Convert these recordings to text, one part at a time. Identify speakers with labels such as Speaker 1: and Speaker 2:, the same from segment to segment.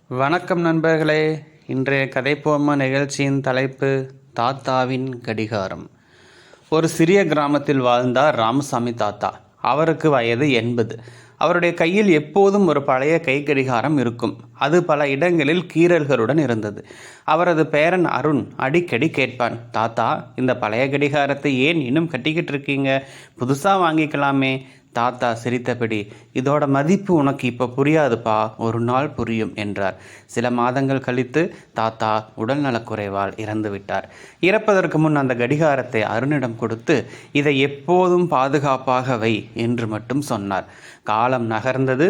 Speaker 1: வணக்கம் நண்பர்களே. இன்றைய கதைப்போமா நிகழ்ச்சியின் தலைப்பு தாத்தாவின் கடிகாரம். ஒரு சிறிய கிராமத்தில் வாழ்ந்தார் ராமசாமி தாத்தா. அவருக்கு வயது 80. அவருடைய கையில் எப்போதும் ஒரு பழைய கை கடிகாரம் இருக்கும். அது பல இடங்களில் கீறல்களுடன் இருந்தது. அவரது பேரன் அருண் அடிக்கடி கேட்பான், தாத்தா, இந்த பழைய கடிகாரத்தை ஏன் இன்னும் கட்டிக்கிட்டு இருக்கீங்க? புதுசாக வாங்கிக்கலாமே. தாத்தா சிரித்தபடி, இதோட மதிப்பு உனக்கு இப்போ புரியாதுப்பா, ஒரு நாள் புரியும் என்றார். சில மாதங்கள் கழித்து தாத்தா உடல் நலக்குறைவால் இறந்து விட்டார். இறப்பதற்கு முன் அந்த கடிகாரத்தை அருணிடம் கொடுத்து, இதை எப்போதும் பாதுகாப்பாக வை என்று மட்டும் சொன்னார். காலம் நகர்ந்தது.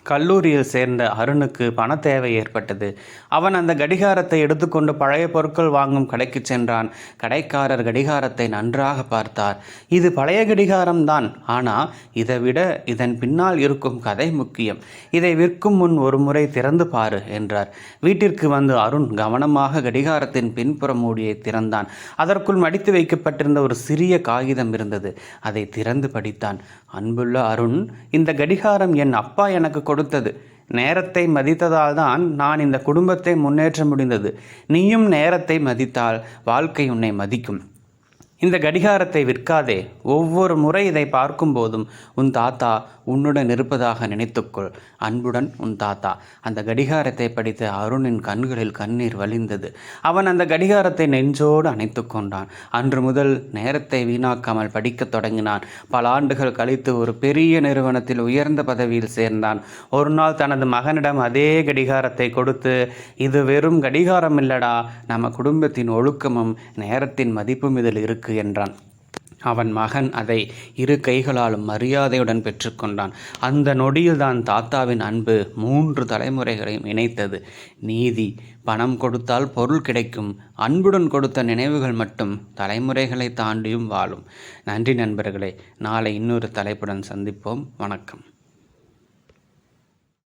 Speaker 1: கல்லூரியில் சேர்ந்த அருணுக்கு பண தேவை ஏற்பட்டது. அவன் அந்த கடிகாரத்தை எடுத்துக்கொண்டு பழைய பொருட்கள் வாங்கும் கடைக்கு சென்றான். கடைக்காரர் கடிகாரத்தை நன்றாக பார்த்தார். இது பழைய கடிகாரம்தான், ஆனால் இதை விட இதன் பின்னால் இருக்கும் கதை முக்கியம். இதை விற்கும் முன் ஒரு முறை திறந்து பாரு என்றார். வீட்டிற்கு வந்து அருண் கவனமாக கடிகாரத்தின் பின்புற மூடியை திறந்தான். அதற்குள் மடித்து வைக்கப்பட்டிருந்த ஒரு சிறிய காகிதம் இருந்தது. அதை திறந்து படித்தான். அன்புள்ள அருண், இந்த கடிகாரம் என் அப்பா எனக்கு கொடுத்தது. நேரத்தை மதித்ததால் தான் நான் இந்த குடும்பத்தை முன்னேற்ற முடிந்தது. நீயும் நேரத்தை மதித்தால் வாழ்க்கை உன்னை மதிக்கும். இந்த கடிகாரத்தை விற்காதே. ஒவ்வொரு முறை இதை பார்க்கும் போதும் உன் தாத்தா உன்னுடன் இருப்பதாக நினைத்துக்கொள். அன்புடன் உன் தாத்தா. அந்த கடிகாரத்தை படித்த அருணின் கண்களில் கண்ணீர் வழிந்தது. அவன் அந்த கடிகாரத்தை நெஞ்சோடு அணைத்து கொண்டான். அன்று முதல் நேரத்தை வீணாக்காமல் படிக்கத் தொடங்கினான். பல ஆண்டுகள் கழித்து ஒரு பெரிய நிறுவனத்தில் உயர்ந்த பதவியில் சேர்ந்தான். ஒரு நாள் தனது மகனிடம் அதே கடிகாரத்தை கொடுத்து, இது வெறும் கடிகாரம் இல்லடா, நம்ம குடும்பத்தின் ஒழுக்கமும் நேரத்தின் மதிப்பும் இதில் இருக்கு என்றான். அவன் மகன் அதை இரு கைகளாலும் மரியாதையுடன் பெற்றுக்கொண்டான். அந்த நொடியில்தான் தாத்தாவின் அன்பு 3 தலைமுறைகளையும் இணைத்தது. நீதி. பணம் கொடுத்தால் பொருள் கிடைக்கும். அன்புடன் கொடுத்த நினைவுகள் மட்டும் தலைமுறைகளை தாண்டியும் வாழும். நன்றி நண்பர்களே. நாளை இன்னொரு தலைப்புடன் சந்திப்போம். வணக்கம்.